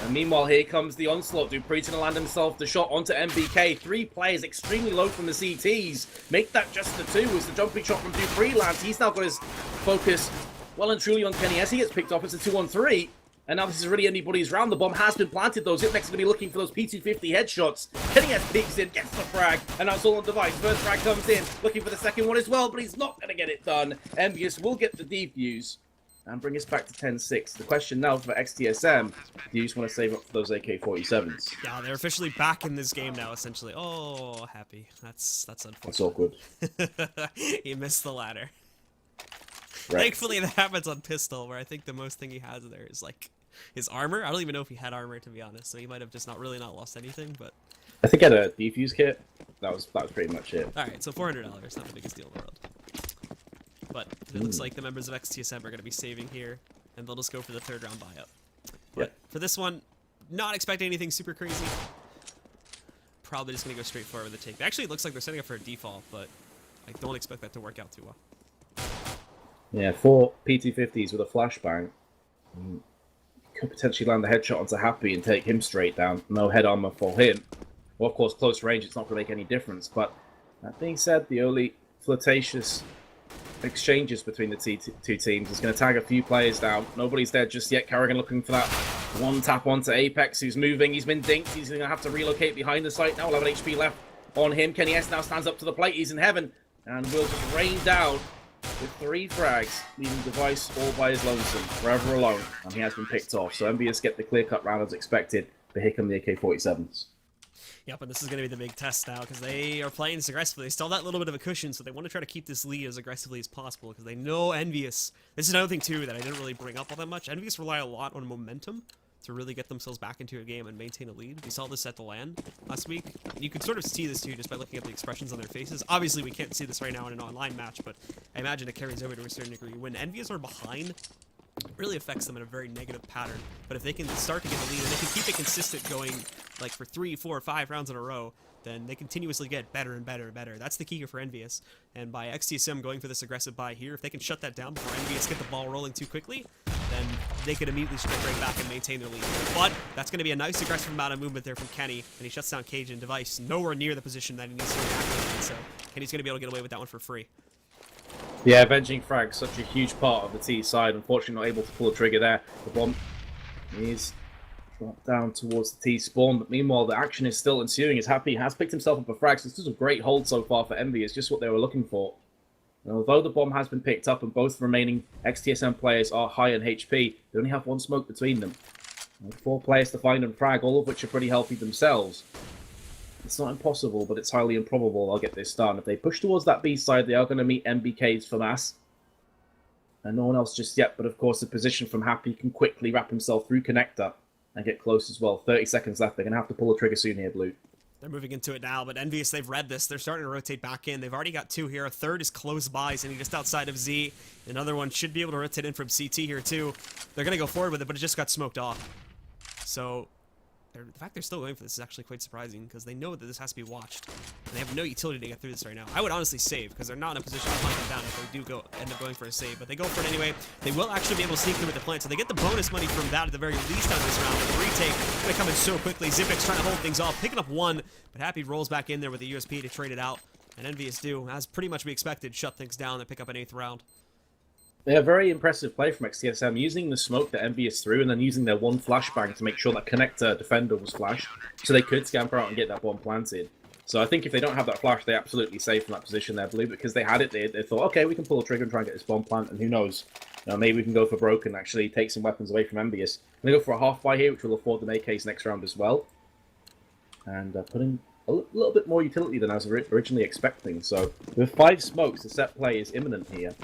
And meanwhile, here comes the onslaught. Dupree's going to land himself the shot onto MBK. 3 players extremely low from the CTs. Make that just the 2 as the jumping shot from Dupree lands. He's now got his focus well and truly on Kenny as he gets picked off. It's a 2-on-3. And now this is really anybody's round. The bomb has been planted, though. Zipnex is going to be looking for those P250 headshots. Kenny S peeks in, gets the frag, and now it's all on device. First frag comes in, looking for the second one as well, but he's not going to get it done. EnVyUs will get the defuse and bring us back to 10-6. The question now for XTSM, do you just want to save up for those AK-47s? Yeah, they're officially back in this game now, essentially. Oh, happy. That's unfortunate. That's awkward. He missed the ladder. Right. Thankfully, that happens on pistol, where I think the most thing he has there is, like, his armor. I don't even know if he had armor, to be honest, so he might have just not lost anything, but... I think I had a defuse kit. That was pretty much it. Alright, so $400, not the biggest deal in the world. But it looks like the members of XTSM are going to be saving here, and they'll just go for the 3rd round buy-up. But for this one, not expecting anything super crazy. Probably just going to go straight forward with the take. Actually, it looks like they're setting up for a default, but I don't expect that to work out too well. Yeah, 4 P250s with a flashbang. Could potentially land the headshot onto Happy and take him straight down. No head armor for him. Well, of course, close range, it's not going to make any difference. But that being said, the early flirtatious exchanges between the two teams is going to tag a few players down. Nobody's there just yet. Carrigan looking for that one tap onto Apex, who's moving. He's been dinked. He's going to have to relocate behind the site now. 11 HP left on him. Kenny S now stands up to the plate. He's in heaven. And will just rain down with 3 frags, leaving Device all by his lonesome, forever alone, and he has been picked off. So EnVyUs get the clear-cut round as expected, but here come the AK-47s. Yep, and this is going to be the big test now, because they are playing this aggressively. They still have that little bit of a cushion, so they want to try to keep this lead as aggressively as possible, because they know EnVyUs. This is another thing, too, that I didn't really bring up all that much. EnVyUs rely a lot on momentum to really get themselves back into a game and maintain a lead. We saw this at the LAN last week. You could sort of see this too just by looking at the expressions on their faces. Obviously, we can't see this right now in an online match, but I imagine it carries over to a certain degree. When EnVyUs are behind, it really affects them in a very negative pattern. But if they can start to get the lead and they can keep it consistent going like for 3, 4, 5 rounds in a row, then they continuously get better and better and better. That's the key for EnVyUs. And by XTSM going for this aggressive buy here, if they can shut that down before EnVyUs get the ball rolling too quickly, then they could immediately strike right back and maintain their lead. But that's going to be a nice aggressive amount of movement there from Kenny, and he shuts down Cage and Device nowhere near the position that he needs to react in, so Kenny's going to be able to get away with that one for free. Yeah, avenging frag, such a huge part of the T side. Unfortunately, not able to pull the trigger there. The bomb is dropped down towards the T spawn, but meanwhile, the action is still ensuing. As Happy has picked himself up a frag, so this is a great hold so far for EnVyUs, just what they were looking for. And although the bomb has been picked up and both remaining XTSM players are high in HP, they only have 1 smoke between them. And 4 players to find and frag, all of which are pretty healthy themselves. It's not impossible, but it's highly improbable they'll get this done. If they push towards that B side, they are going to meet MBK's FAMAS. And no one else just yet, but of course the position from Happy can quickly wrap himself through connector and get close as well. 30 seconds left. They're going to have to pull the trigger soon here, Blue. They're moving into it now, but EnVyUs, they've read this. They're starting to rotate back in. They've already got 2 here. A third is close by, sitting just outside of Z. Another one should be able to rotate in from CT here, too. They're going to go forward with it, but it just got smoked off. So the fact they're still going for this is actually quite surprising, because they know that this has to be watched. And they have no utility to get through this right now. I would honestly save, because they're not in a position to hunt them down if they do end up going for a save. But they go for it anyway. They will actually be able to sneak through with the plant, so they get the bonus money from that at the very least out of this round. But the retake going to come in so quickly. Zipix trying to hold things off, picking up 1, but Happy rolls back in there with the USP to trade it out. And EnVyUs do, as pretty much we expected, shut things down and pick up an 8th round. They have very impressive play from XTSM, using the smoke that EnVyUs threw and then using their 1 flashbang to make sure that connector defender was flashed, so they could scamper out and get that bomb planted. So I think if they don't have that flash, they're absolutely safe from that position there, Blue, because they had it. They thought, okay, we can pull the trigger and try and get this bomb plant, and who knows? Maybe we can go for broke and actually take some weapons away from EnVyUs. I'm going to go for a half buy here, which will afford them AKs next round as well. And putting a little bit more utility than I was originally expecting. So with 5 smokes, the set play is imminent here.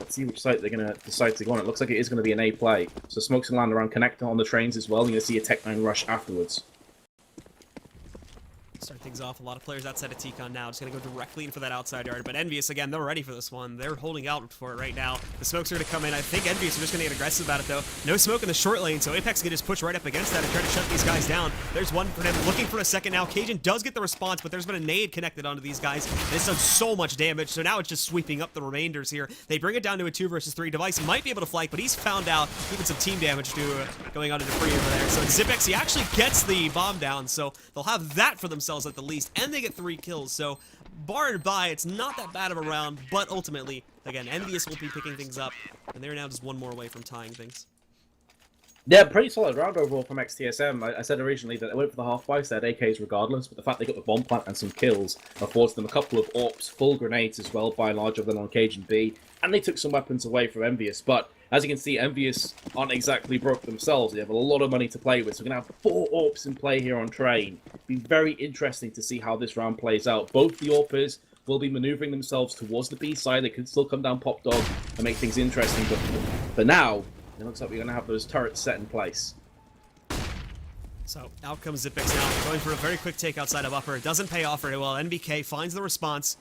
Let's see which site they're going to decide to go on. It looks like it is going to be an A play. So Smoke's going to land around Connector on the trains as well. You're going to see a Tech 9 rush afterwards. Start things off. A lot of players outside of T-Con now. Just going to go directly in for that outside yard. But EnVyUs, again, they're ready for this one. They're holding out for it right now. The smokes are going to come in. I think EnVyUs are just going to get aggressive about it, though. No smoke in the short lane, so Apex can just push right up against that and try to shut these guys down. There's one for him. Looking for a second now. Cajun does get the response, but there's been a nade connected onto these guys. And it's done so much damage, so now it's just sweeping up the remainders here. They bring it down to a 2 versus 3. Device might be able to flank, but he's found out even some team damage to going on to Dupree over there. So Zipex, he actually gets the bomb down, so they'll have that for themselves at the least. And they get 3 kills, so bar and by, it's not that bad of a round, but ultimately, again, EnVyUs will be picking things up, and they're now just one more away from tying things. Yeah, pretty solid round overall from XTSM. I said originally that they went for the half-price, they had AKs regardless, but the fact they got the bomb plant and some kills affords them a couple of AWPs, full grenades as well, by and large of them on Cajun B, and they took some weapons away from EnVyUs, but as you can see, EnVyUs aren't exactly broke themselves. They have a lot of money to play with, so we're going to have 4 AWPs in play here on train. It'll be very interesting to see how this round plays out. Both the AWPers will be maneuvering themselves towards the B side. They could still come down Pop Dog and make things interesting, but for now, it looks like we're going to have those turrets set in place. So out comes Zipex now, going for a very quick take outside of upper. It doesn't pay off very well. NBK finds the response.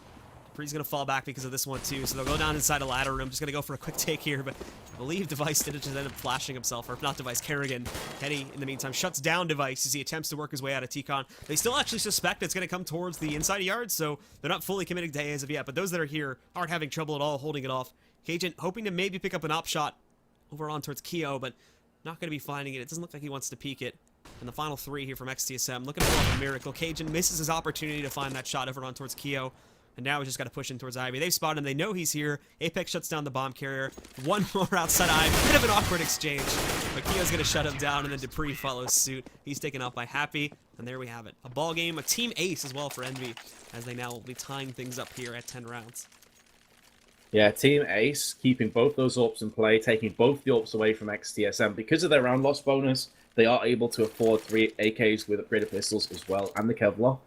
Dupree's going to fall back because of this one too, so they'll go down inside a ladder room. Just going to go for a quick take here, but I believe Device did it, just end up flashing himself, or not Device, Kerrigan. Kenny, in the meantime, shuts down Device as he attempts to work his way out of T-Con. They still actually suspect it's going to come towards the inside yard, so they're not fully committing to A as of yet, but those that are here aren't having trouble at all holding it off. Cajun hoping to maybe pick up an op shot over on towards Keo, but not going to be finding it. It doesn't look like he wants to peek it. And the final 3 here from XTSM, looking to pull off a miracle. Cajun misses his opportunity to find that shot over on towards Keo. And now he's just got to push in towards Ivy. They've spotted him. They know he's here. Apex shuts down the bomb carrier. One more outside Ivy. Bit of an awkward exchange. But Keo's going to shut him down, and then Dupree follows suit. He's taken out by Happy. And there we have it. A ball game, a team ace as well for Envy, as they now will be tying things up here at 10 rounds. Yeah, Team Ace, keeping both those AWPs in play, taking both the AWPs away from XTSM. Because of their round loss bonus, they are able to afford 3 AKs with upgraded pistols as well, and the Kevlar.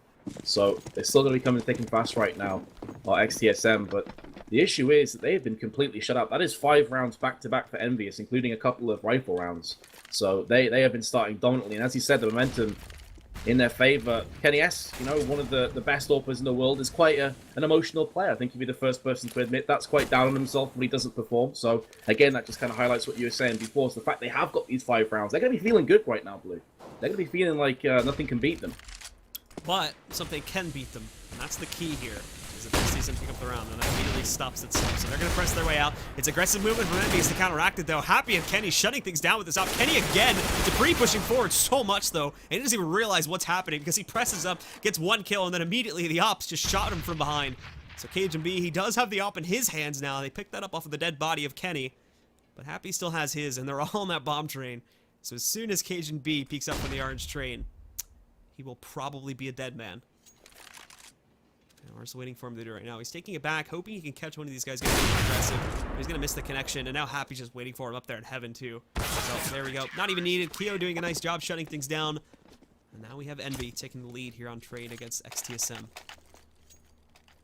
So they're still going to be coming thick and fast right now, or XTSM, but the issue is that they have been completely shut up. That is 5 rounds back-to-back for EnVyUs, including a couple of rifle rounds. So they have been starting dominantly, and as you said, the momentum in their favor. Kenny S, you know, one of the best AWPers in the world, is quite an emotional player. I think he'd be the first person to admit that's quite down on himself when he doesn't perform. So again, that just kind of highlights what you were saying before. So the fact they have got these 5 rounds, they're going to be feeling good right now, Blue. They're going to be feeling like nothing can beat them. But something can beat them, and that's the key here. Is that this season pick up the round, and that immediately stops itself. So they're going to press their way out. It's aggressive movement from EnVyUs to counteract it, though. Happy and Kenny shutting things down with this op. Kenny again, Dupree pushing forward so much, though, and he doesn't even realize what's happening because he presses up, gets 1 kill, and then immediately the ops just shot him from behind. So Cajun B, he does have the op in his hands now. They picked that up off of the dead body of Kenny, but Happy still has his, and they're all on that bomb train. So as soon as Cajun B peeks up from the orange train, he will probably be a dead man. We're just waiting for him to do it right now. He's taking it back, hoping he can catch one of these guys getting aggressive. He's going to miss the connection, and now Happy's just waiting for him up there in heaven, too. So there we go. Not even needed. Keo doing a nice job shutting things down. And now we have Envy taking the lead here on trade against XTSM.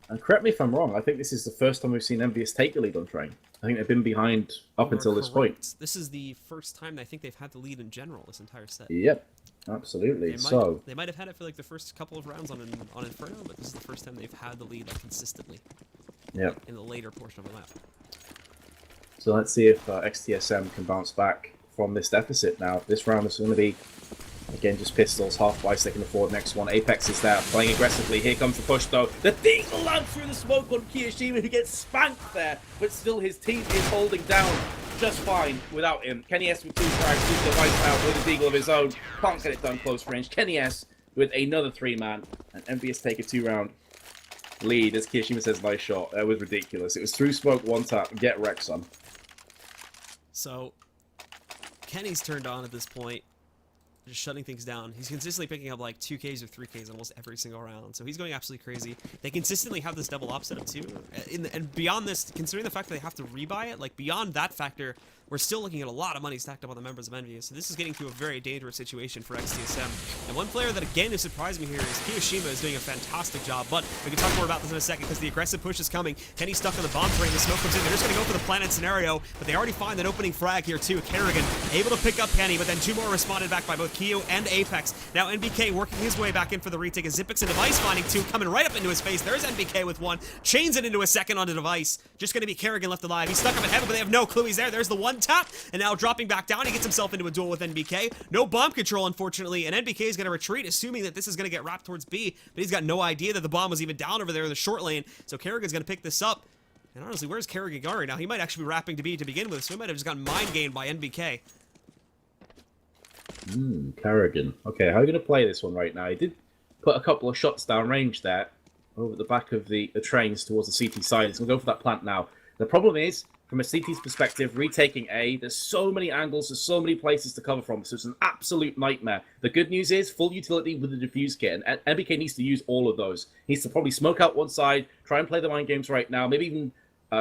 And correct me if I'm wrong, I think this is the first time we've seen EnVyUs take the lead on train. I think they've been behind up until this point. This is the first time I think they've had the lead in general this entire set. Yep, absolutely. They might have had it for like the first couple of rounds on Inferno, but this is the first time they've had the lead like consistently. Yep. In the later portion of the map. So let's see if XTSM can bounce back from this deficit now. This round is going to be, again, just pistols, half-price they can afford. Next one, Apex is there, playing aggressively. Here comes the push, though. The Deagle lands through the smoke on Kiyoshima, who gets spanked there, but still his team is holding down just fine without him. Kenny S with 2 frags, 2 Device out with a Deagle of his own. Can't get it done close range. Kenny S with another 3-man, and EnVyUs take a 2-round lead, as Kiyoshima says, nice shot. That was ridiculous. It was through smoke, 1 tap, get Rex on. So, Kenny's turned on at this point. just shutting things down. He's consistently picking up like 2Ks or 3Ks almost every single round, so he's going absolutely crazy. They consistently have this double op setup too, and beyond this, considering the fact that they have to rebuy it, like beyond that factor, we're still looking at a lot of money stacked up on the members of EnVyUs, so this is getting to a very dangerous situation for XTSM. And one player that again has surprised me here is Kiyoshima is doing a fantastic job, but we can talk more about this in a second because the aggressive push is coming. Kenny's stuck on the bomb train, the smoke comes in, they're just going to go for the planet scenario, but they already find that opening frag here too. Kerrigan able to pick up Kenny, but then two more responded back by both Kyo and Apex. Now NBK working his way back in for the retake as Zipix and Device finding two, coming right up into his face. There's NBK with one, chains it into a second on the Device. Just going to be Kerrigan left alive. He's stuck up in heaven, but they have no clue he's there. There's the one tap, and now dropping back down, he gets himself into a duel with NBK. No bomb control, unfortunately, and NBK is going to retreat, assuming that this is going to get wrapped towards B, but he's got no idea that the bomb was even down over there in the short lane, so Kerrigan's going to pick this up. And honestly, where's Kerrigan going right now? He might actually be wrapping to B to begin with, so he might have just gotten mind gamed by NBK. Kerrigan. Okay, how are you going to play this one right now? He did put a couple of shots down range there, over the back of the trains towards the CT side. He's going to go for that plant now. The problem is, from a CT's perspective, retaking A, there's so many angles, there's so many places to cover from, so it's an absolute nightmare. The good news is, full utility with the defuse kit, and NBK needs to use all of those. He needs to probably smoke out one side, try and play the mind games right now, maybe even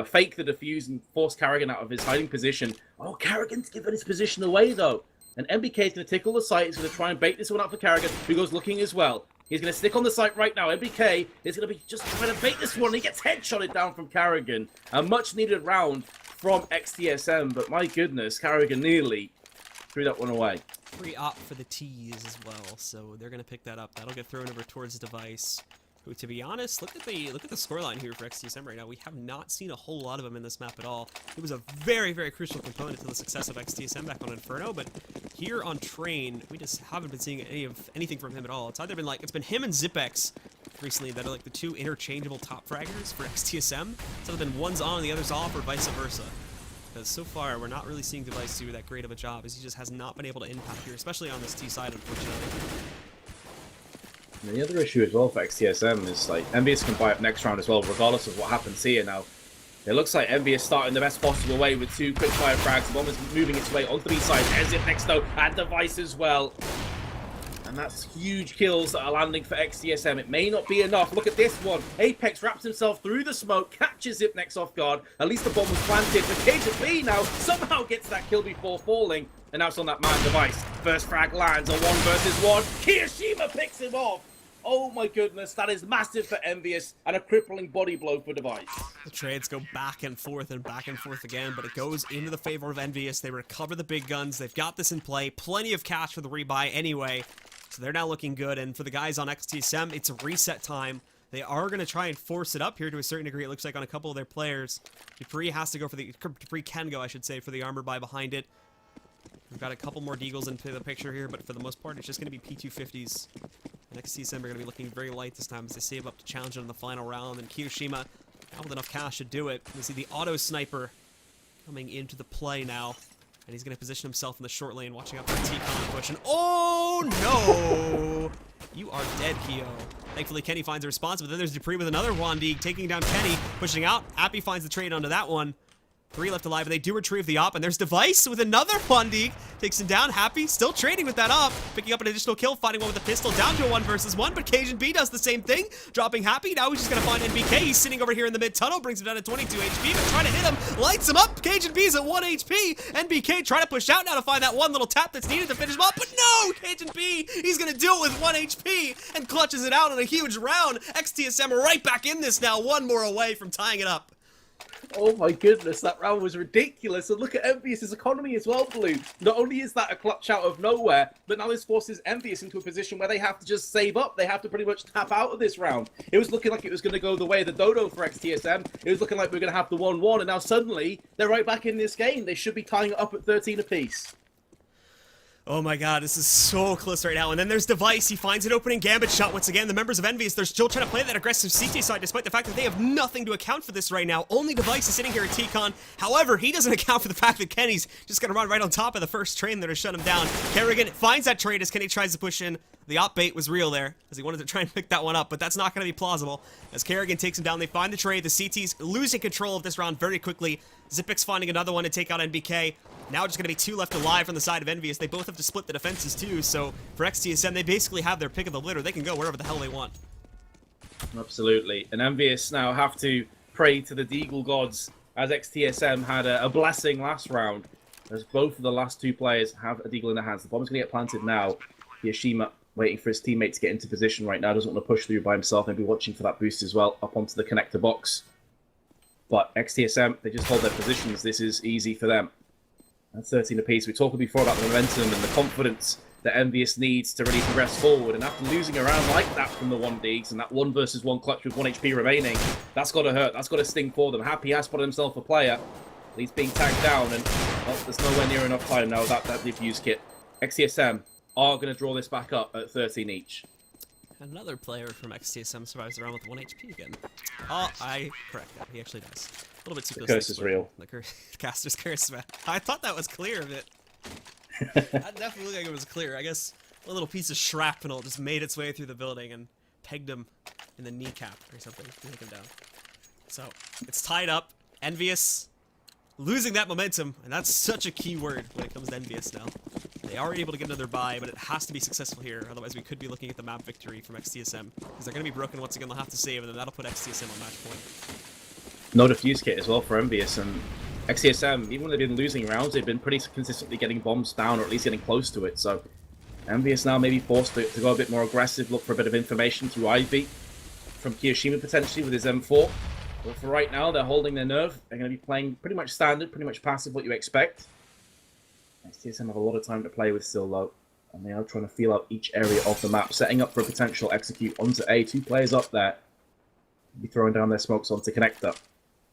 fake the defuse and force Kerrigan out of his hiding position. Oh, Kerrigan's given his position away, though. And NBK is going to take all the site, he's going to try and bait this one out for Kerrigan, who goes looking as well. He's going to stick on the site right now. NBK is going to be just trying to bait this one. He gets headshotted down from Kerrigan. A much-needed round from XTSM, but my goodness, Kerrigan nearly threw that one away. Free op for the T's as well, so they're going to pick that up. That'll get thrown over towards Device, who, to be honest, look at the scoreline here for XTSM right now. We have not seen a whole lot of them in this map at all. It was a very, very crucial component to the success of XTSM back on Inferno, but here on Train, we just haven't been seeing anything from him at all. It's either been like, it's been him and Zipex recently that are like the two interchangeable top fraggers for XTSM. It's either been one's on and the other's off, or vice versa. Because so far, we're not really seeing Device do that great of a job, as he just has not been able to impact here, especially on this T side, unfortunately. And the other issue as well for XTSM is like EnVyUs can buy up next round as well, regardless of what happens here. Now, it looks like EnVyUs starting the best possible way with two quick fire frags. The bomb is moving its way onto the B side. There's it next though, and Device as well. And that's huge kills that are landing for XTSM. It may not be enough. Look at this one. Apex wraps himself through the smoke, catches Zipnex off guard. At least the bomb was planted. The KGB now somehow gets that kill before falling. And now it's on that man Device. First frag lands, a 1 versus 1. Kiyoshima picks him off. Oh my goodness, that is massive for EnVyUs and a crippling body blow for Device. The trades go back and forth again, but it goes into the favor of EnVyUs. They recover the big guns. They've got this in play. Plenty of cash for the rebuy anyway. So they're now looking good. And for the guys on XTSM, it's a reset time. They are going to try and force it up here to a certain degree, it looks like, on a couple of their players. Dupree has to go for the... Dupree can go, I should say, for the armor buy behind it. We've got a couple more Deagles into the picture here, but for the most part, it's just going to be P250s. And XTSM are going to be looking very light this time as they save up to challenge it in the final round. And Kiyoshima, now with enough cash to do it. We see the auto sniper coming into the play now. And he's going to position himself in the short lane, watching out for a T-con push. And oh no! You are dead, Kyo. Thankfully, Kenny finds a response, but then there's Dupree with another Wandig, taking down Kenny, pushing out. Appy finds the trade onto that one. 3 left alive, and they do retrieve the op, and there's Device with another Wandig. Takes him down. Happy still trading with that op, picking up an additional kill, finding one with a pistol, down to a 1 versus 1, but Cajun B does the same thing, dropping Happy. Now he's just gonna find NBK. He's sitting over here in the mid-tunnel, brings him down to 22 HP, but trying to hit him, lights him up. Cajun B's at 1 HP. NBK trying to push out now to find that one little tap that's needed to finish him up, but no! Cajun B, he's gonna do it with 1 HP, and clutches it out in a huge round. XTSM right back in this now, 1 more away from tying it up. Oh my goodness, that round was ridiculous. And look at EnVyUs' economy as well, Blue. Not only is that a clutch out of nowhere, but now this forces EnVyUs into a position where they have to just save up. They have to pretty much tap out of this round. It was looking like it was going to go the way of the Dodo for XTSM. It was looking like we were going to have the 1-1, and now suddenly they're right back in this game. They should be tying it up at 13 apiece. Oh my god, this is so close right now. And then there's Device. He finds an opening gambit shot once again. The members of EnVyUs, they're still trying to play that aggressive CT side despite the fact that they have nothing to account for this right now. Only Device is sitting here at T-Con. However, he doesn't account for the fact that Kenny's just going to run right on top of the first train there to shut him down. Kerrigan finds that trade as Kenny tries to push in. The op bait was real there, as he wanted to try and pick that one up, but that's not going to be plausible. As Kerrigan takes him down, they find the trade. The CT's losing control of this round very quickly. Zipix finding another one to take out NBK. Now just going to be 2 left alive from the side of EnVyUs. They both have to split the defenses too, so for XTSM, they basically have their pick of the litter. They can go wherever the hell they want. Absolutely. And EnVyUs now have to pray to the Deagle gods, as XTSM had a blessing last round, as both of the last 2 players have a Deagle in their hands. The bomb's going to get planted now. Yashima waiting for his teammate to get into position right now. Doesn't want to push through by himself. Maybe watching for that boost as well up onto the connector box. But XTSM, they just hold their positions. This is easy for them. At 13 apiece. We talked before about the momentum and the confidence that EnVyUs needs to really progress forward. And after losing around like that from the 1Ds and that 1 versus 1 clutch with 1 HP remaining, that's got to hurt. That's got to sting for them. Happy has spotted himself a player. He's being tagged down, and well, there's nowhere near enough time now with that defuse kit. XTSM are going to draw this back up at 13 each. Another player from XTSM survives around with 1 HP again. Oh, I correct that. He actually does. A little bit too close. The curse is real. The caster's curse, man. I thought that was clear of it. That definitely looked like it was clear. I guess a little piece of shrapnel just made its way through the building and pegged him in the kneecap or something to take him down. So, it's tied up. EnVyUs losing that momentum, and that's such a key word when it comes to EnVyUs now. They are able to get another bye, but it has to be successful here. Otherwise, we could be looking at the map victory from XTSM. Because they're going to be broken once again. They'll have to save, and then that'll put XTSM on match point. No defuse kit as well for EnVyUs, and XTSM, even when they've been losing rounds, they've been pretty consistently getting bombs down, or at least getting close to it. So EnVyUs now may be forced to go a bit more aggressive, look for a bit of information through Ivy from Kiyoshima potentially with his M4. But for right now, they're holding their nerve. They're going to be playing pretty much standard, pretty much passive, what you expect. XTSM have a lot of time to play with still, though. And they are trying to feel out each area of the map, setting up for a potential execute onto A. 2 players up there. Be throwing down their smokes onto connector.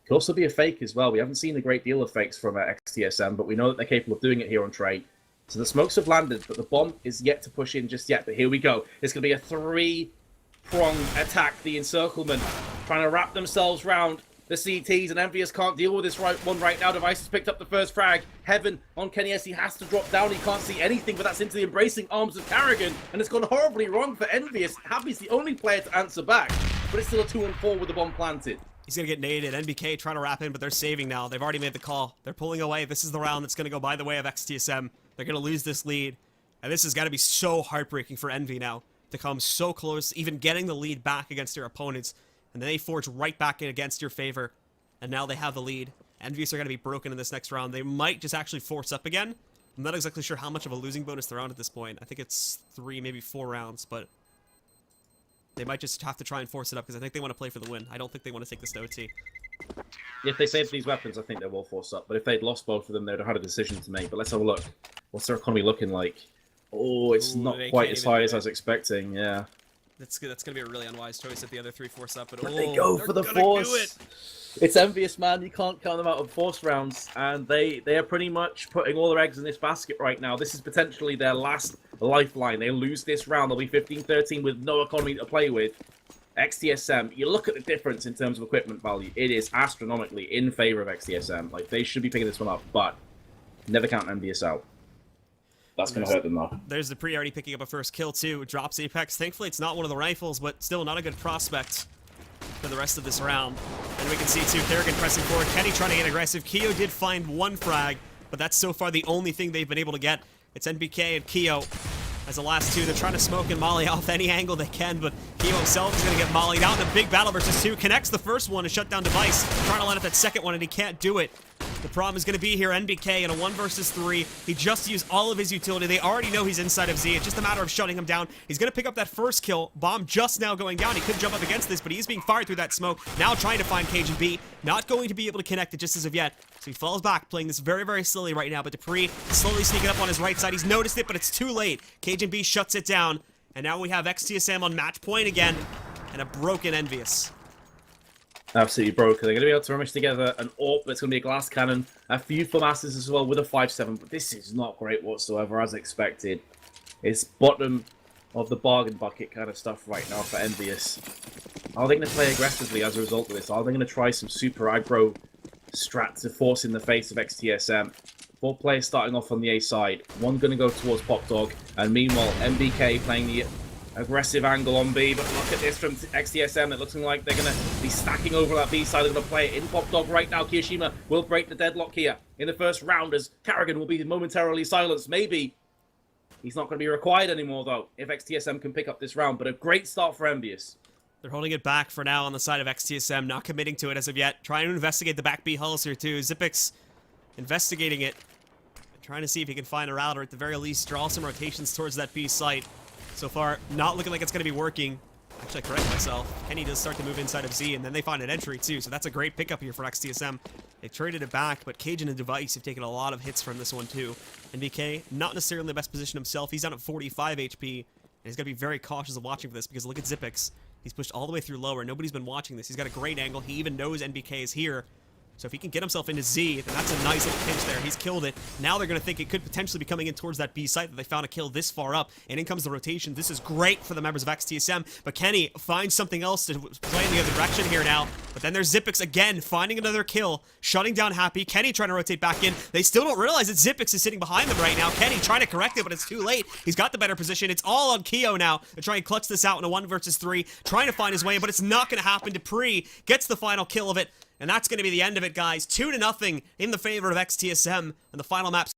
Could also be a fake as well. We haven't seen a great deal of fakes from XTSM, but we know that they're capable of doing it here on trade. So the smokes have landed, but the bomb is yet to push in just yet. But here we go. It's going to be a 3-pronged attack. The encirclement trying to wrap themselves round the CTs, and EnVyUs can't deal with this one right now. Device has picked up the first frag. Heaven on Kenny S. He has to drop down. He can't see anything, but that's into the embracing arms of Carrigan, and it's gone horribly wrong for EnVyUs. Happy's the only player to answer back, but it's still a 2-on-4 with the bomb planted. He's going to get naded. NBK trying to wrap in, but they're saving now. They've already made the call. They're pulling away. This is the round that's going to go by the way of XTSM. They're going to lose this lead. And this has got to be so heartbreaking for Envy now to come so close, even getting the lead back against their opponents. And then they forge right back in against your favor. And now they have the lead. EnVyUs are going to be broken in this next round. They might just actually force up again. I'm not exactly sure how much of a losing bonus they're on at this point. I think it's 3, maybe 4 rounds, but they might just have to try and force it up because I think they want to play for the win. I don't think they want to take this to OT. If they save these weapons, I think they will force up. But if they'd lost both of them, they'd have had a decision to make. But let's have a look. What's their economy looking like? Oh, it's not quite as high as I was expecting. Yeah. That's going to be a really unwise choice if the other 3 force up. But they go for the force. It's EnVyUs, man. You can't count them out of force rounds. And they are pretty much putting all their eggs in this basket right now. This is potentially their last lifeline. They lose this round. They'll be 15-13 with no economy to play with. XTSM, you look at the difference in terms of equipment value. It is astronomically in favor of XTSM. Like, they should be picking this one up, but never count EnVyUs out. That's going to hurt them, though. There's the pre already picking up a first kill, too. Drops Apex. Thankfully, it's not one of the rifles, but still not a good prospect for the rest of this round. And we can see, too, Kerrigan pressing forward. Kenny trying to get aggressive. Keo did find 1 frag, but that's so far the only thing they've been able to get. It's NBK and Keo as the last 2. They're trying to smoke and molly off any angle they can, but Keo himself is going to get mollied out in a big battle versus 2. Connects the first one to shut down Device. Trying to line up that second one, and he can't do it. The problem is going to be here, NBK in a 1 versus 3. He just used all of his utility. They already know he's inside of Z. It's just a matter of shutting him down. He's going to pick up that first kill. Bomb just now going down. He could jump up against this, but he's being fired through that smoke. Now trying to find Cajun B. Not going to be able to connect it just as of yet. So he falls back, playing this very, very slowly right now. But Dupree slowly sneaking up on his right side. He's noticed it, but it's too late. Cajun B shuts it down. And now we have XTSM on match point again. And a broken EnVyUs. Absolutely broken. They're going to be able to rummage together an AWP that's going to be a glass cannon, a few FAMASs as well with a 5.7, but this is not great whatsoever as expected. It's bottom of the bargain bucket kind of stuff right now for EnVyUs. Are they going to play aggressively as a result of this? Are they going to try some super aggro strat to force in the face of XTSM? 4 players starting off on the A side. 1 going to go towards Pop Dog, and meanwhile, MBK playing the Aggressive angle on B, but look at this from XTSM. It looks like they're going to be stacking over that B side. They're going to play it in Pop Dog right now. Kiyoshima will break the deadlock here in the first round as Karrigan will be momentarily silenced. Maybe he's not going to be required anymore, though, if XTSM can pick up this round. But a great start for EnVyUs. They're holding it back for now on the side of XTSM, not committing to it as of yet. Trying to investigate the back B hulls here, too. Xyp9x investigating it. Trying to see if he can find a route, or at the very least, draw some rotations towards that B site. So far, not looking like it's going to be working. Actually, I correct myself. Kenny does start to move inside of Z, and then they find an entry, too. So that's a great pickup here for XTSM. They've traded it back, but Cajun and Device have taken a lot of hits from this one, too. NBK, not necessarily in the best position himself. He's down at 45 HP, and he's got to be very cautious of watching for this, because look at Xyp9x. He's pushed all the way through lower. Nobody's been watching this. He's got a great angle. He even knows NBK is here. So if he can get himself into Z, then that's a nice little pinch there. He's killed it. Now they're going to think it could potentially be coming in towards that B site that they found a kill this far up. And in comes the rotation. This is great for the members of XTSM. But Kenny finds something else to play in the other direction here now. But then there's Xyp9x again, finding another kill, shutting down Happy. Kenny trying to rotate back in. They still don't realize that Xyp9x is sitting behind them right now. Kenny trying to correct it, but it's too late. He's got the better position. It's all on Keo now to try and clutch this out in a 1 versus 3. Trying to find his way in, but it's not going to happen. Dupree gets the final kill of it. And that's going to be the end of it, guys. 2-0 in the favor of XTSM in the final map.